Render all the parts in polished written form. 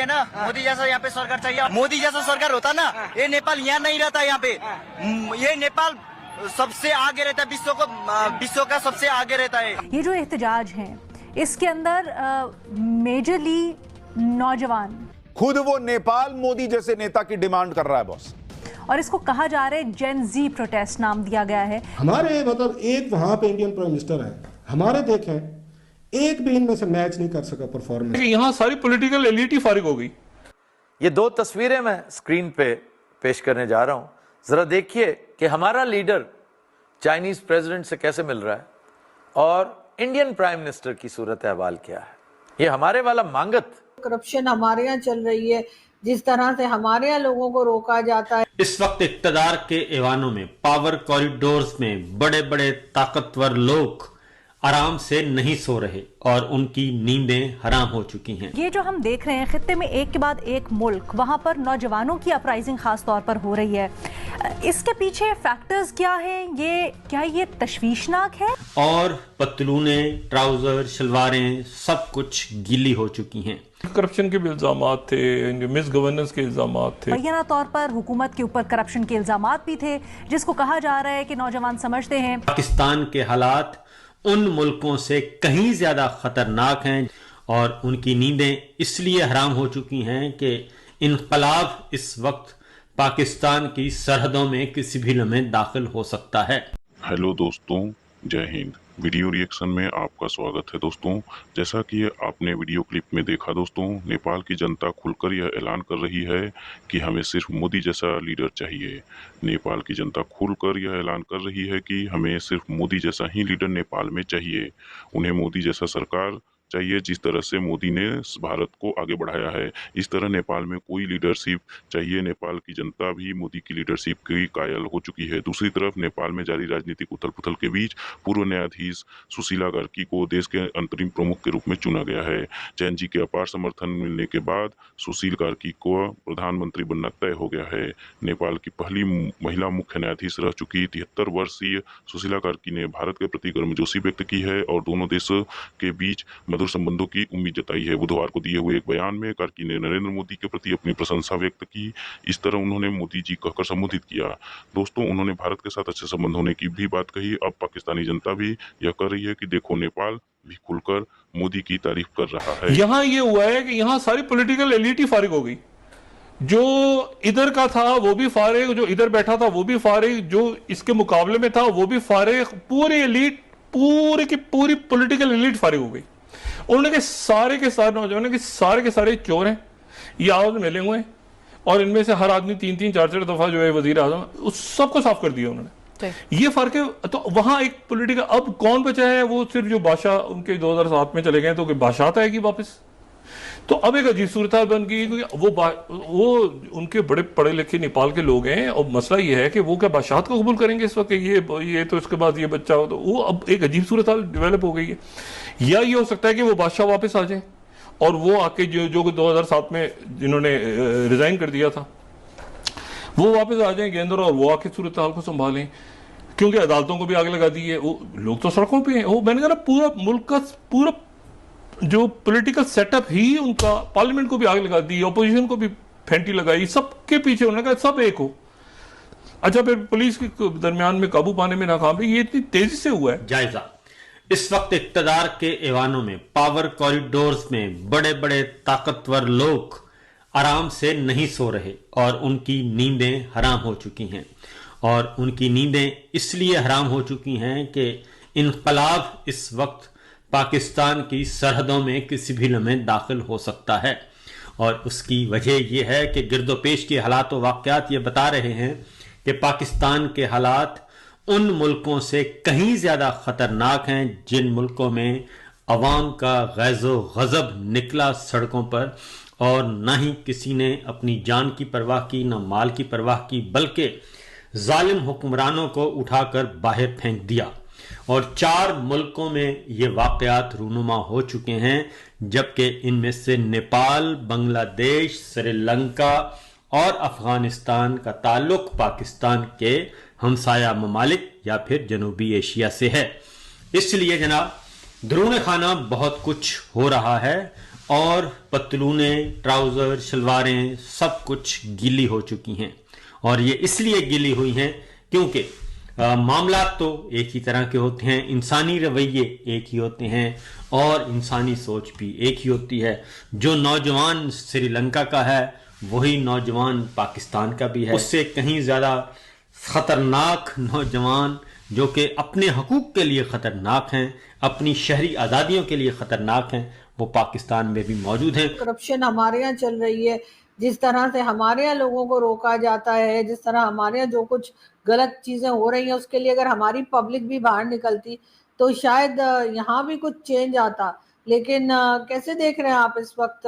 है ना, मोदी जैसा यहाँ पे सरकार चाहिए। मोदी जैसा सरकार होता ना, ये नेपाल यहाँ नहीं रहता। यहाँ पे ये नेपाल सबसे आगे रहता है, विश्व का सबसे आगे रहता है। ये जो एहतजाज है, इसके अंदर मेजरली नौजवान, खुद वो नेपाल मोदी जैसे नेता की डिमांड कर रहा है बॉस, और इसको कहा जा रहा है जेन जी प्रोटेस्ट नाम दिया गया है। हमारे मतलब एक वहां पे इंडियन प्राइम मिनिस्टर है, हमारे देखें एक भी इनमें से मैच नहीं कर सका परफॉर्मेंस। यहाँ सारी पॉलिटिकल एलिट ही फारिग हो गई। ये दो तस्वीरें मैं स्क्रीन पे पेश करने जा रहा हूं, जरा देखिए कि हमारा लीडर चाइनीज प्रेसिडेंट से कैसे मिल रहा है और इंडियन प्राइम मिनिस्टर की सूरत अहवाल क्या है। ये हमारे वाला मांगत करप्शन हमारे यहाँ चल रही है, जिस तरह से हमारे यहाँ लोगों को रोका जाता है। इस वक्त इक्तदार के ऐवानों में, पावर कॉरिडोर्स में बड़े बड़े ताकतवर लोग आराम से नहीं सो रहे और उनकी नींदें हराम हो चुकी हैं। ये जो हम देख रहे हैं, खित्ते में एक के बाद एक मुल्क, वहां पर नौजवानों की अपराइजिंग खास तौर पर हो रही है। इसके पीछे फैक्टर्स क्या है? क्या ये तशवीशनाक है? और पतलूने, ट्राउजर, शलवारें सब कुछ गीली हो चुकी हैं। करप्शन के भी इल्जामात थे, मिस गवर्नेंस के इल्जामात थे। मुबैना तौर पर हुकूमत के ऊपर करप्शन के इल्जामात भी थे, जिसको कहा जा रहा है कि नौजवान समझते हैं पाकिस्तान के हालात उन मुल्कों से कहीं ज्यादा खतरनाक हैं और उनकी नींदें इसलिए हराम हो चुकी हैं कि इनकलाब इस वक्त पाकिस्तान की सरहदों में किसी भी लम्हे दाखिल हो सकता है। हेलो दोस्तों, जय हिंद। वीडियो रिएक्शन में आपका स्वागत है दोस्तों। जैसा कि आपने वीडियो क्लिप में देखा दोस्तों, नेपाल की जनता खुलकर यह ऐलान कर रही है कि हमें सिर्फ मोदी जैसा लीडर चाहिए। नेपाल की जनता खुलकर यह ऐलान कर रही है कि हमें सिर्फ मोदी जैसा ही लीडर नेपाल में चाहिए। उन्हें मोदी जैसा सरकार चाहिए जिस तरह से मोदी ने भारत को आगे बढ़ाया है, इस तरह नेपाल में कोई लीडरशिप चाहिए। नेपाल की जनता भी मोदी की लीडरशिप की कायल हो चुकी है। दूसरी तरफ नेपाल में जारी राजनीतिक उथल पुथल के बीच पूर्व न्यायाधीश सुशीला कार्की को देश के अंतरिम प्रमुख के रूप में चुना गया है। जैन जी के अपार समर्थन मिलने के बाद सुशील कार्की को प्रधानमंत्री बनना तय हो गया है। नेपाल की पहली महिला मुख्य न्यायाधीश रह चुकी 73 वर्षीय सुशीला कार्की ने भारत के प्रति गर्मजोशी व्यक्त की है और दोनों देशों के बीच मधुर संबंधों की उम्मीद जताई है। बुधवार को दिए हुए एक बयान में कार्की ने नरेंद्र मोदी के प्रति अपनी प्रशंसा व्यक्त की। इस तरह उन्होंने मोदी जी कहकर संबोधित किया। दोस्तों, उन्होंने भारत के साथ अच्छे संबंध होने की भी बात कही। अब पाकिस्तानी जनता भी यह कर रही है कि देखो, नेपाल भी खुलकर मोदी की तारीफ कर रहा है। यहाँ ये हुआ है कि यहाँ सारी पॉलिटिकल एलिट ही फारिग हो गई। जो इधर का था वो भी फारिग, जो इधर बैठा था वो भी फारिग, जो इसके मुकाबले में था वो भी फारिग। पूरी एलिट, पूरी की पूरी पॉलिटिकल एलिट फारिग हो गई। उन्होंने के सारे के सारे नौजवान के सारे चोर हैं, ये आपस में मिले हुए हैं और इनमें से हर आदमी 3-3, 4-4 दफा जो है वजीर आजम, उस सबको साफ कर दिया उन्होंने। ये फर्क है। तो वहां एक पॉलिटिकल, अब कौन बचा है? वो सिर्फ जो बादशाह उनके 2007 में चले गए, तो बादशाह आएगी वापस। तो अब एक अजीब सूरत बन गई, क्योंकि वो उनके बड़े पढ़े लिखे नेपाल के लोग हैं और मसला ये है कि वो क्या बादशाह को कबूल करेंगे इस वक्त? ये तो इसके बाद ये बच्चा हो, तो वो अब एक अजीब सूरत डेवलप हो गई है। या ये हो सकता है कि वो बादशाह वापस आ जाए और वो आके जो 2007 में जिन्होंने रिजाइन कर दिया था वो वापस आ जाएंगे अंदर और वो आके सूरत हाल को संभालें, क्योंकि अदालतों को भी आग लगा दी है। वो लोग तो सड़कों पे हैं। वो मैंने कहा पूरा मुल्क का पूरा जो पॉलिटिकल सेटअप ही उनका, पार्लियामेंट को भी आग लगा दी, ऑपोजिशन को भी फेंटी लगाई, सबके पीछे उन्होंने कहा सब एक हो। अच्छा, फिर पुलिस के दरमियान में काबू पाने में नाकाम। ये इतनी तेजी से हुआ है। जायजा, इस वक्त इक्तदार के ऐवानों में, पावर कॉरिडोर्स में बड़े बड़े ताकतवर लोग आराम से नहीं सो रहे और उनकी नींदें हराम हो चुकी हैं। और उनकी नींदें इसलिए हराम हो चुकी हैं कि इनकलाब इस वक्त पाकिस्तान की सरहदों में किसी भी लम्हे दाखिल हो सकता है। और उसकी वजह यह है कि गिरदोपेश के हालात व वाक़यात ये बता रहे हैं कि पाकिस्तान के हालात उन मुल्कों से कहीं ज़्यादा ख़तरनाक हैं जिन मुल्कों में अवाम का गैज़ो गज़ब निकला सड़कों पर, और न ही किसी ने अपनी जान की परवाह की, न माल की परवाह की, बल्कि जालिम हुक्मरानों को उठाकर बाहर फेंक दिया। और 4 मुल्कों में ये वाक़यात रूनुमा हो चुके हैं, जबकि इनमें से नेपाल, बांग्लादेश, श्रीलंका और अफगानिस्तान का ताल्लुक पाकिस्तान के हमसाया ममालिक या फिर जनूबी एशिया से है। इसलिए जनाब, दरूने खाना बहुत कुछ हो रहा है और पतलूनें, ट्राउजर, शलवारें सब कुछ गीली हो चुकी हैं। और ये इसलिए गीली हुई हैं क्योंकि मामला तो एक ही तरह के होते हैं, इंसानी रवैये एक ही होते हैं और इंसानी सोच भी एक ही होती है। जो नौजवान श्रीलंका का है वही नौजवान पाकिस्तान का भी है। उससे कहीं ज्यादा खतरनाक नौजवान जो कि अपने हकूक के लिए खतरनाक हैं, अपनी शहरी आज़ादियों के लिए खतरनाक हैं, वो पाकिस्तान में भी मौजूद हैं। करप्शन हमारे यहाँ चल रही है, जिस तरह से हमारे यहाँ लोगों को रोका जाता है, जिस तरह हमारे यहाँ जो कुछ गलत चीजें हो रही हैं, उसके लिए अगर हमारी पब्लिक भी बाहर निकलती तो शायद यहाँ भी कुछ चेंज आता। लेकिन कैसे देख रहे हैं आप इस वक्त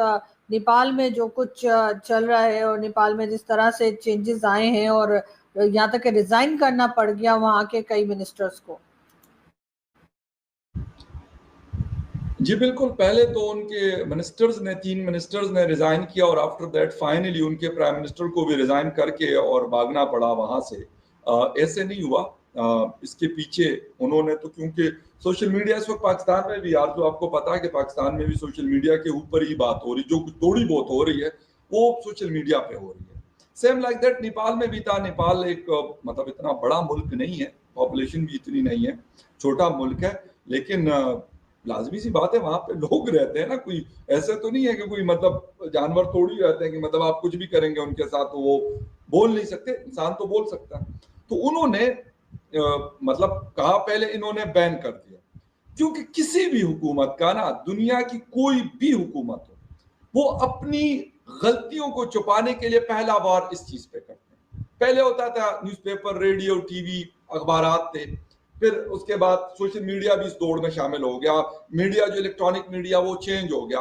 नेपाल में जो कुछ चल रहा है और नेपाल में जिस तरह से चेंजेस आए हैं और यहाँ तक रिजाइन करना पड़ गया वहाँ के कई मिनिस्टर्स को? जी बिल्कुल, पहले तो उनके मिनिस्टर्स ने 3 मिनिस्टर्स ने रिजाइन किया और आफ्टर दैट फाइनली उनके प्राइम मिनिस्टर को भी रिजाइन करके और भागना पड़ा वहां से। ऐसे नहीं हुआ, इसके पीछे उन्होंने तो, क्योंकि सोशल मीडिया इस वक्त पाकिस्तान में भी, यार जो आपको पता है कि पाकिस्तान में भी सोशल मीडिया के ऊपर ही बात हो रही, जो कुछ थोड़ी बहुत हो रही है वो सोशल मीडिया पे हो रही है। सेम लाइक दैट नेपाल में भी था। नेपाल एक मतलब इतना बड़ा मुल्क नहीं है, पॉपुलेशन भी इतनी नहीं है, छोटा मुल्क है, लेकिन लाजमी सी बात है वहां पे लोग रहते हैं ना, कोई ऐसे तो नहीं है कि कोई मतलब जानवर थोड़ी रहते हैं कि मतलब आप कुछ भी करेंगे उनके साथ तो वो बोल नहीं सकते, इंसान तो बोल सकता है। तो उन्होंने मतलब कहा पहले इन्होंने बैन कर दिया, क्योंकि किसी भी हुकूमत का ना, दुनिया की कोई भी हुकूमत हो, वो अपनी गलतियों को छुपाने के लिए पहला वार इस चीज पे करते हैं। पहले होता था न्यूज़पेपर, रेडियो, टीवी, अखबारात थे, फिर उसके बाद सोशल मीडिया भी इस दौड़ में शामिल हो गया। मीडिया जो इलेक्ट्रॉनिक मीडिया वो चेंज हो गया,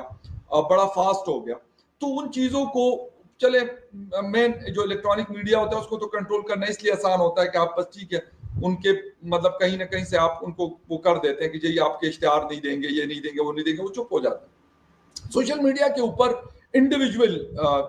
बड़ा फास्ट हो गया। तो उन चीजों को चले, मेन जो इलेक्ट्रॉनिक मीडिया होता है उसको तो कंट्रोल करना इसलिए आसान होता है कि आप बस ठीक है उनके मतलब कहीं ना कहीं से आप उनको वो कर देते हैं कि जी आपके इश्तेहार नहीं देंगे, ये नहीं देंगे, वो नहीं देंगे, वो चुप हो जाते हैं। सोशल मीडिया के ऊपर इंडिविजुअल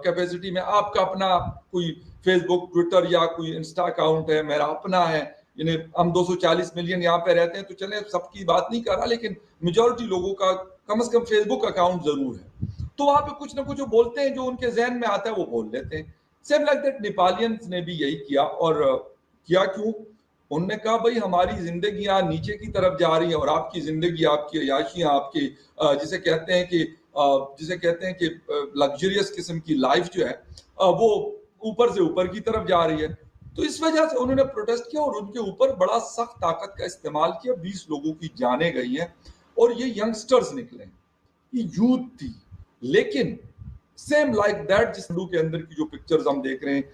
कैपेसिटी में आपका अपना कोई फेसबुक, ट्विटर या कोई इंस्टा अकाउंट है, मेरा अपना है, यानी हम 240 मिलियन यहाँ पे रहते हैं तो चले सबकी बात नहीं कर रहा, लेकिन मेजॉरिटी लोगों का कम से कम फेसबुक अकाउंट जरूर है। तो वहां पे कुछ ना कुछ बोलते हैं, जो उनके जहन में आता है वो बोल लेते हैं। सेम लाइक दैट नेपालियंस ने भी यही किया। और किया क्यों? उन्होंने कहा भाई हमारी जिंदगियां नीचे की तरफ जा रही है और आपकी जिंदगी, आपकी अयाशियां, आपकी जिसे कहते हैं कि लग्जरियस किस्म की लाइफ जो है वो ऊपर से ऊपर की तरफ जा रही है। तो इस वजह से उन्होंने प्रोटेस्ट किया और उनके ऊपर बड़ा सख्त ताकत का इस्तेमाल किया। 20 लोगों की जानें गई हैं और ये यंगस्टर्स निकले, ये यूथ थी। लेकिन सेम लाइक दैट जिस के अंदर की जो पिक्चर्स हम देख रहे हैं